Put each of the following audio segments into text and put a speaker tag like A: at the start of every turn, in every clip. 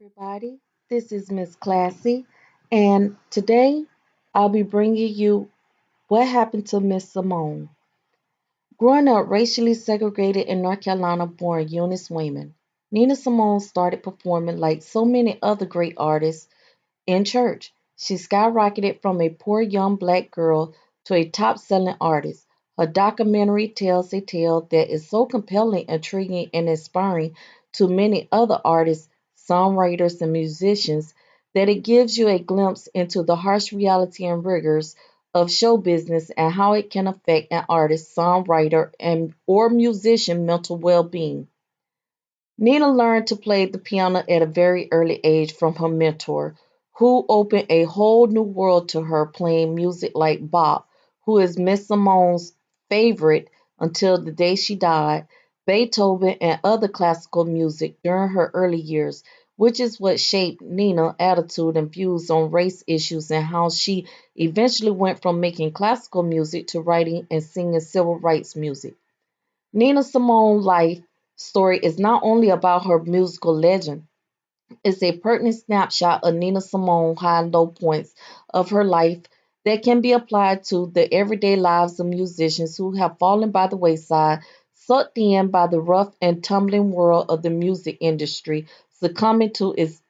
A: Everybody, this is Miss Classy, and today I'll be bringing you what happened to Miss Simone. Growing up racially segregated in North Carolina born Eunice Wayman, Nina Simone started performing like so many other great artists in church. She skyrocketed from a poor young black girl to a top selling artist. Her documentary tells a tale that is so compelling, intriguing, and inspiring to many other artists, songwriters, and musicians that it gives you a glimpse into the harsh reality and rigors of show business and how it can affect an artist, songwriter, and or musician mental well-being. Nina learned to play the piano at a very early age from her mentor, who opened a whole new world to her playing music like Bach, who is Miss Simone's favorite until the day she died, Beethoven, and other classical music during her early years, which is what shaped Nina's attitude and views on race issues and how she eventually went from making classical music to writing and singing civil rights music. Nina Simone's life story is not only about her musical legend, it's a pertinent snapshot of Nina Simone's high and low points of her life that can be applied to the everyday lives of musicians who have fallen by the wayside, sucked in by the rough and tumbling world of the music industry, succumbing to its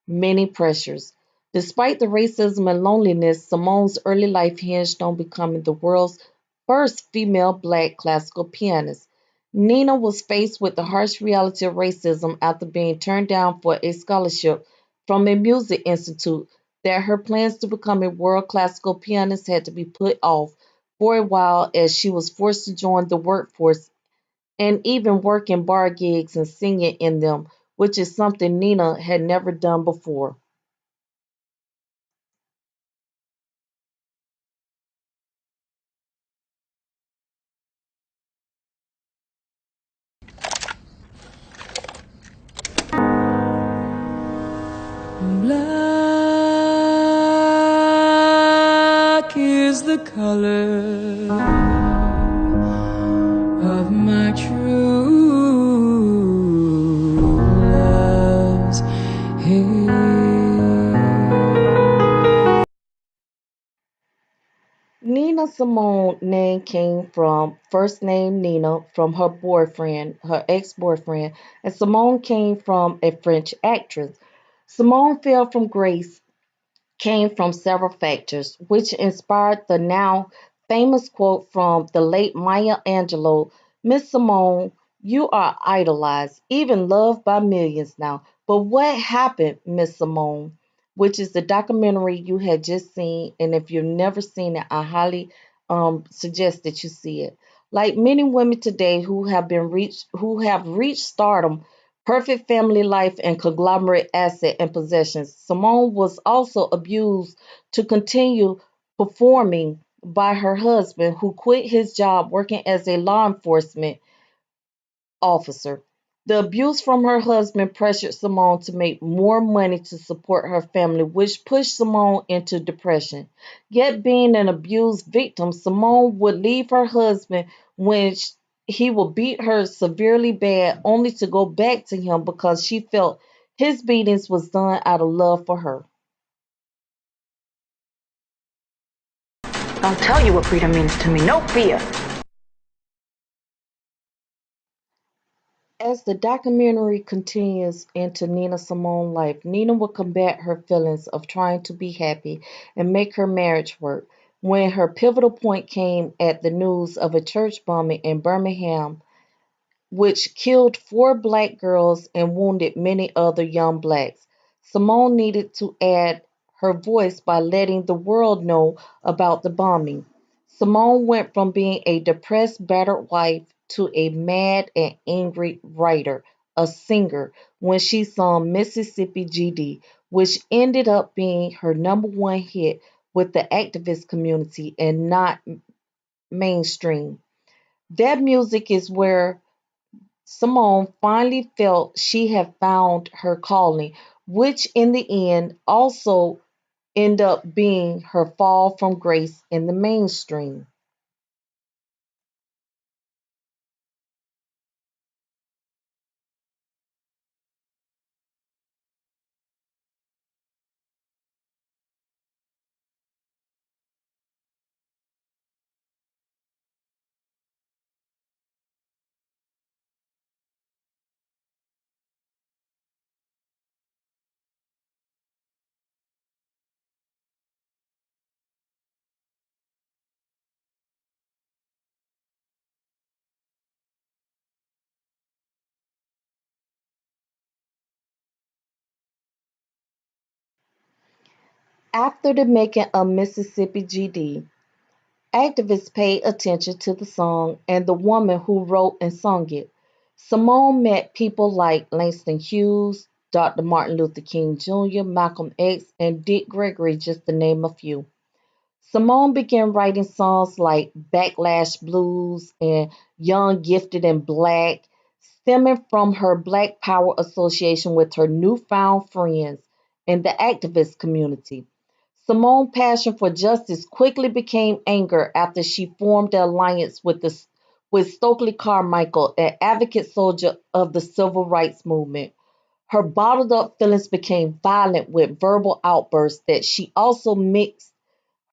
A: many pressures. Despite the racism and loneliness, Simone's early life hinged on becoming the world's first female black classical pianist. Nina was faced with the harsh reality of racism after being turned down for a scholarship from a music institute that her plans to become a world classical pianist had to be put off for a while as she was forced to join the workforce and even work in bar gigs and singing in them, which is something Nina had never done before.
B: Black is the color of my true love's hair.
A: Nina Simone name came from first name Nina from her boyfriend, her ex-boyfriend, and Simone came from a French actress. Simone fell from grace came from several factors, which inspired the now famous quote from the late Maya Angelou: Miss Simone, you are idolized, even loved by millions now. But what happened, Miss Simone? Which is the documentary you had just seen. And if you've never seen it, I highly suggest that you see it. Like many women today who have reached stardom, perfect family life, and conglomerate asset and possessions, Simone was also abused to continue performing by her husband, who quit his job working as a law enforcement officer. The abuse from her husband pressured Simone to make more money to support her family, which pushed Simone into depression. Yet, being an abused victim, Simone would leave her husband when he would beat her severely bad, only to go back to him because she felt his beatings was done out of love for her.
C: I'll tell you what freedom means to me. No fear.
A: As the documentary continues into Nina Simone's life, Nina will combat her feelings of trying to be happy and make her marriage work when her pivotal point came at the news of a church bombing in Birmingham, which killed four black girls and wounded many other young blacks. Simone needed to add her voice by letting the world know about the bombing. Simone went from being a depressed, battered wife to a mad and angry writer, a singer, when she sung Mississippi GD, which ended up being her number one hit with the activist community and not mainstream. That music is where Simone finally felt she had found her calling, which in the end also ended up being her fall from grace in the mainstream. After the making of Mississippi GD, activists paid attention to the song and the woman who wrote and sung it. Simone met people like Langston Hughes, Dr. Martin Luther King Jr., Malcolm X, and Dick Gregory, just to name a few. Simone began writing songs like Backlash Blues and Young, Gifted, and Black, stemming from her Black Power association with her newfound friends in the activist community. Simone's passion for justice quickly became anger after she formed an alliance with Stokely Carmichael, an advocate soldier of the civil rights movement. Her bottled up feelings became violent with verbal outbursts that she also mixed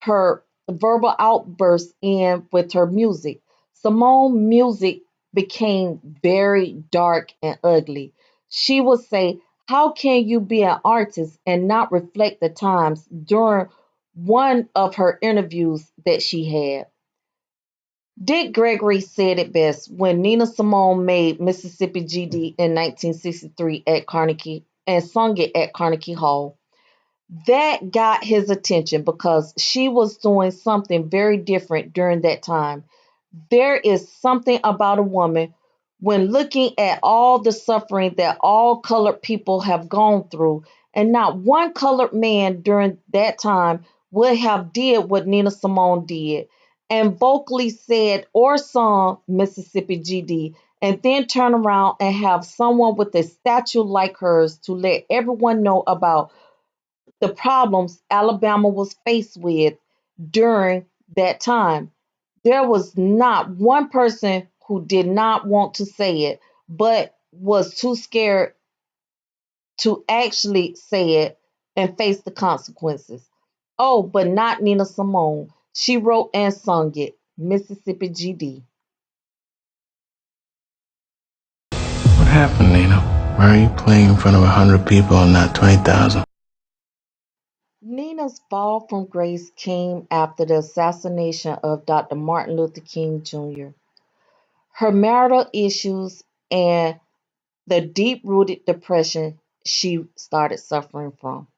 A: her verbal outbursts in with her music. Simone's music became very dark and ugly. She would say, "How can you be an artist and not reflect the times?" During one of her interviews that she had. Dick Gregory said it best when Nina Simone made Mississippi GD in 1963 at Carnegie and sung it at Carnegie Hall. That got his attention because she was doing something very different during that time. There is something about a woman when looking at all the suffering that all colored people have gone through, and not one colored man during that time would have did what Nina Simone did and vocally said or sung Mississippi GD and then turn around and have someone with a statue like hers to let everyone know about the problems Alabama was faced with during that time. There was not one person who did not want to say it, but was too scared to actually say it and face the consequences. Oh, but not Nina Simone. She wrote and sung it, Mississippi GD.
D: What happened, Nina? Why are you playing in front of 100 people and not 20,000?
A: Nina's fall from grace came after the assassination of Dr. Martin Luther King Jr. Her marital issues and the deep rooted depression she started suffering from.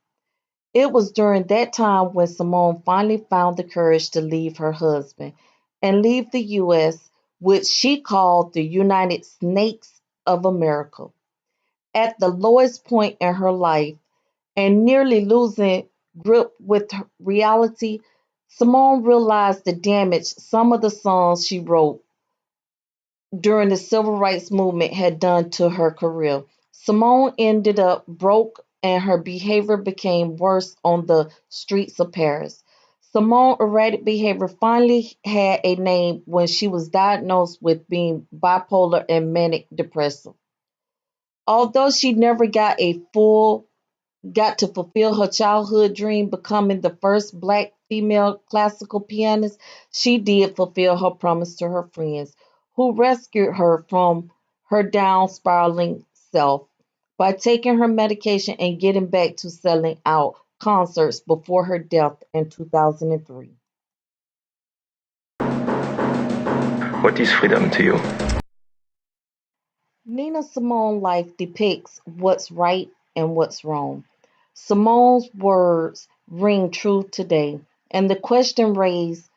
A: It was during that time when Simone finally found the courage to leave her husband and leave the U.S., which she called the United Snakes of America. At the lowest point in her life and nearly losing grip with reality, Simone realized the damage some of the songs she wrote during the civil rights movement had done to her career. Simone ended up broke and her behavior became worse on the streets of Paris. Simone's erratic behavior finally had a name when she was diagnosed with being bipolar and manic depressive. Although she never got to fulfill her childhood dream becoming the first black female classical pianist, she did fulfill her promise to her friends, who rescued her from her down spiraling self by taking her medication and getting back to selling out concerts before her death in 2003.
E: What is freedom to you?
A: Nina Simone's life depicts what's right and what's wrong. Simone's words ring true today, and the question raised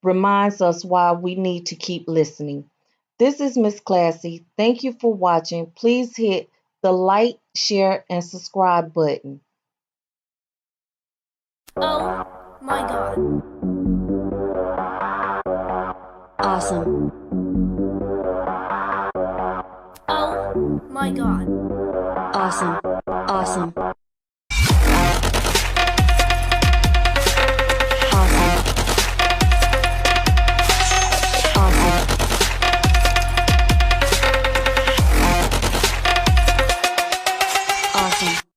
A: reminds us why we need to keep listening. This is Miss Classy. Thank you for watching. Please hit the like, share, and subscribe button.
F: Oh my god.
G: Awesome.
F: Oh my god.
G: Awesome. Awesome.